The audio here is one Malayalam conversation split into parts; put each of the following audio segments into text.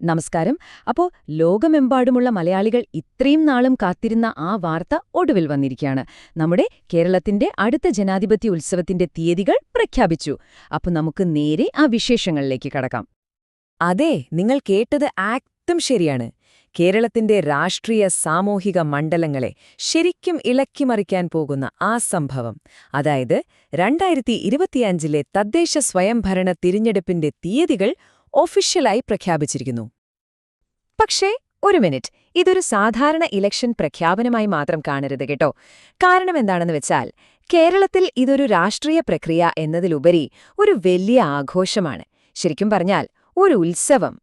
നമസ്കാരം. അപ്പോ ലോകമെമ്പാടുമുള്ള മലയാളികൾ ഇത്രയും നാളും കാത്തിരുന്ന ആ വാർത്ത ഒടുവിൽ വന്നിരിക്കുകയാണ്. നമ്മുടെ കേരളത്തിന്റെ അടുത്ത ജനാധിപത്യ ഉത്സവത്തിന്റെ തീയതികൾ പ്രഖ്യാപിച്ചു. അപ്പൊ നമുക്ക് നേരെ ആ വിശേഷങ്ങളിലേക്ക് കടക്കാം. അതെ, നിങ്ങൾ കേട്ടത് ആക്തും ശരിയാണ്. കേരളത്തിന്റെ രാഷ്ട്രീയ സാമൂഹിക മണ്ഡലങ്ങളെ ശരിക്കും ഇളക്കിമറിക്കാൻ പോകുന്ന ആ സംഭവം, അതായത് 2025 തദ്ദേശ സ്വയംഭരണ തിരഞ്ഞെടുപ്പിന്റെ തീയതികൾ ഒഫീഷ്യലായി പ്രഖ്യാപിച്ചിരിക്കുന്നു. പക്ഷേ ഒരു മിനിറ്റ്, ഇതൊരു സാധാരണ ഇലക്ഷൻ പ്രഖ്യാപനമായി മാത്രം കാണരുത് കേട്ടോ. കാരണം എന്താണെന്ന് വെച്ചാൽ, കേരളത്തിൽ ഇതൊരു രാഷ്ട്രീയ പ്രക്രിയ എന്നതിലുപരി ഒരു വലിയ ആഘോഷമാണ്. ശരിക്കും പറഞ്ഞാൽ ഒരു ഉത്സവം.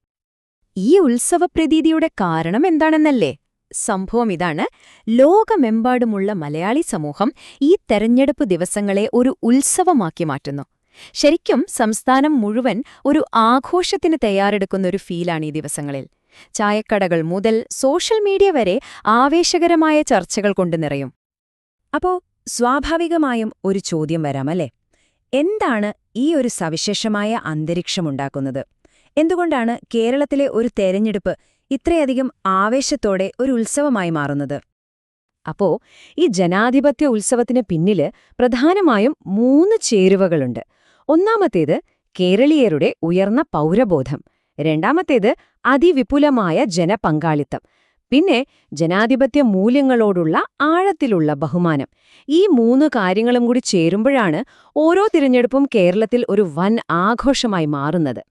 ഈ ഉത്സവപ്രതീതിയുടെ കാരണം എന്താണെന്നല്ലേ? സംഭവം ഇതാണ്: ലോകമെമ്പാടുമുള്ള മലയാളി സമൂഹം ഈ തെരഞ്ഞെടുപ്പ് ദിവസങ്ങളെ ഒരു ഉത്സവമാക്കി മാറ്റുന്നു. ശരിക്കും സംസ്ഥാനം മുഴുവൻ ഒരു ആഘോഷത്തിന് തയ്യാറെടുക്കുന്ന ഒരു ഫീലാണ് ഈ ദിവസങ്ങളിൽ. ചായക്കടകൾ മുതൽ സോഷ്യൽ മീഡിയ വരെ ആവേശകരമായ ചർച്ചകൾ കൊണ്ട് നിറയും. അപ്പോ സ്വാഭാവികമായും ഒരു ചോദ്യം വരാമല്ലേ? എന്താണ് ഈ ഒരു സവിശേഷമായ അന്തരീക്ഷമുണ്ടാക്കുന്നത്? എന്തുകൊണ്ടാണ് കേരളത്തിലെ ഒരു തെരഞ്ഞെടുപ്പ് ഇത്രയധികം ആവേശത്തോടെ ഒരു ഉത്സവമായി മാറുന്നത്? അപ്പോ ഈ ജനാധിപത്യ ഉത്സവത്തിന് പിന്നില് പ്രധാനമായും 3 ചേരുവകളുണ്ട്. ഒന്നാമത്തേത് കേരളീയരുടെ ഉയർന്ന പൗരബോധം, രണ്ടാമത്തേത് അതിവിപുലമായ ജനപങ്കാളിത്തം, പിന്നെ ജനാധിപത്യ മൂല്യങ്ങളോടുള്ള ആഴത്തിലുള്ള ബഹുമാനം. ഈ 3 കാര്യങ്ങളും കൂടി ചേരുമ്പോഴാണ് ഓരോ തിരഞ്ഞെടുപ്പും കേരളത്തിൽ ഒരു വൻ ആഘോഷമായി മാറുന്നത്.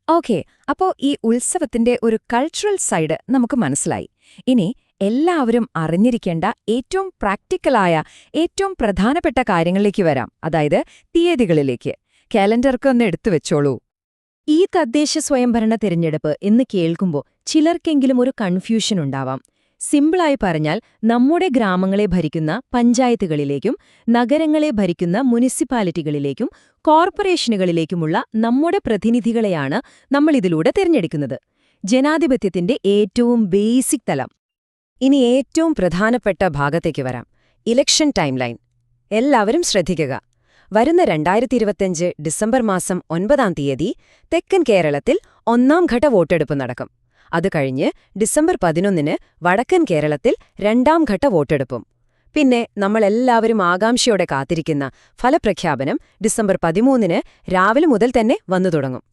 ഓക്കെ, അപ്പോ ഈ ഉത്സവത്തിന്റെ ഒരു കൾച്ചറൽ സൈഡ് നമുക്ക് മനസ്സിലായി. ഇനി എല്ലാവരും അറിഞ്ഞിരിക്കേണ്ട ഏറ്റവും പ്രാക്ടിക്കലായ, ഏറ്റവും പ്രധാനപ്പെട്ട കാര്യങ്ങളിലേക്ക് വരാം. അതായത് തീയതികളിലേക്ക്. കാലണ്ടർക്കൊന്ന് എടുത്തു വെച്ചോളൂ. ഈ തദ്ദേശ സ്വയംഭരണ തിരഞ്ഞെടുപ്പ് എന്ന് കേൾക്കുമ്പോൾ ചിലർക്കെങ്കിലും ഒരു കൺഫ്യൂഷൻ ഉണ്ടാവാം. സിമ്പിളായി പറഞ്ഞാൽ, നമ്മുടെ ഗ്രാമങ്ങളെ ഭരിക്കുന്ന പഞ്ചായത്തുകളിലേക്കും നഗരങ്ങളെ ഭരിക്കുന്ന മുനിസിപ്പാലിറ്റികളിലേക്കും കോർപ്പറേഷനുകളിലേക്കുമുള്ള നമ്മുടെ പ്രതിനിധികളെയാണ് നമ്മളിതിലൂടെ തിരഞ്ഞെടുക്കുന്നത്. ജനാധിപത്യത്തിന്റെ ഏറ്റവും ബേസിക് തലം. ഇനി ഏറ്റവും പ്രധാനപ്പെട്ട ഭാഗത്തേക്ക് വരാം: ഇലക്ഷൻ ടൈം ലൈൻ. എല്ലാവരും ശ്രദ്ധിക്കുക. വരുന്ന 2025 ഡിസംബർ മാസം 9 തീയതി തെക്കൻ കേരളത്തിൽ 1ാം ഘട്ട വോട്ടെടുപ്പ് നടക്കും. അത് കഴിഞ്ഞ് ഡിസംബർ 11 വടക്കൻ കേരളത്തിൽ 2ാം ഘട്ട വോട്ടെടുപ്പും. പിന്നെ നമ്മളെല്ലാവരും ആകാംക്ഷയോടെ കാത്തിരിക്കുന്ന ഫലപ്രഖ്യാപനം ഡിസംബർ 13 രാവിലെ മുതൽ തന്നെ വന്നു തുടങ്ങും.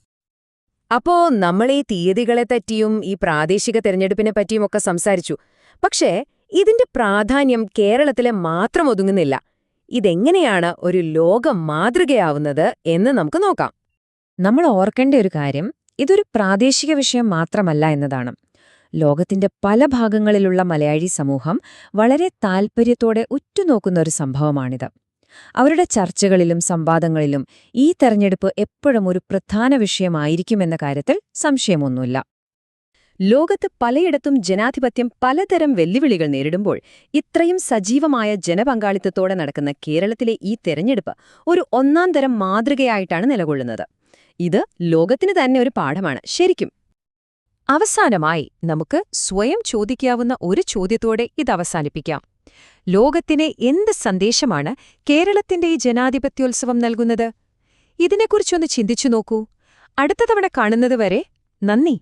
അപ്പോ നമ്മൾ ഈ തീയതികളെ പറ്റിയും ഈ പ്രാദേശിക തെരഞ്ഞെടുപ്പിനെ പറ്റിയുമൊക്കെ സംസാരിച്ചു. പക്ഷേ ഇതിന്റെ പ്രാധാന്യം കേരളത്തിലെ മാത്രം ഒതുങ്ങുന്നില്ല. ഇതെങ്ങനെയാണ് ഒരു ലോക മാതൃകയാവുന്നത് എന്ന് നമുക്ക് നോക്കാം. നമ്മൾ ഓർക്കേണ്ട ഒരു കാര്യം, ഇതൊരു പ്രാദേശിക വിഷയം മാത്രമല്ല എന്നതാണ്. ലോകത്തിന്റെ പല ഭാഗങ്ങളിലുള്ള മലയാളി സമൂഹം വളരെ താൽപര്യത്തോടെ ഉറ്റുനോക്കുന്ന ഒരു സംഭവമാണിത്. അവരുടെ ചർച്ചകളിലും സംവാദങ്ങളിലും ഈ തെരഞ്ഞെടുപ്പ് എപ്പോഴും ഒരു പ്രധാന വിഷയമായിരിക്കുമെന്ന കാര്യത്തിൽ സംശയമൊന്നുമില്ല. ലോകത്ത് പലയിടത്തും ജനാധിപത്യം പലതരം വെല്ലുവിളികൾ നേരിടുമ്പോൾ ഇത്രയും സജീവമായ ജനപങ്കാളിത്തത്തോടെ നടക്കുന്ന കേരളത്തിലെ ഈ തെരഞ്ഞെടുപ്പ് ഒരു ഒന്നാം തരം മാതൃകയായിട്ടാണ് നിലകൊള്ളുന്നത്. ഇത് ലോകത്തിന് തന്നെ ഒരു പാഠമാണ് ശരിക്കും. അവസാനമായി നമുക്ക് സ്വയം ചോദിക്കാവുന്ന ഒരു ചോദ്യത്തോടെ ഇത് അവസാനിപ്പിക്കാം. ലോകത്തിന് എന്ത് സന്ദേശമാണ് കേരളത്തിന്റെ ഈ ജനാധിപത്യോത്സവം നൽകുന്നത്? ഇതിനെക്കുറിച്ചൊന്ന് ചിന്തിച്ചു നോക്കൂ. അടുത്ത തവണ കാണുന്നതുവരെ നന്ദി.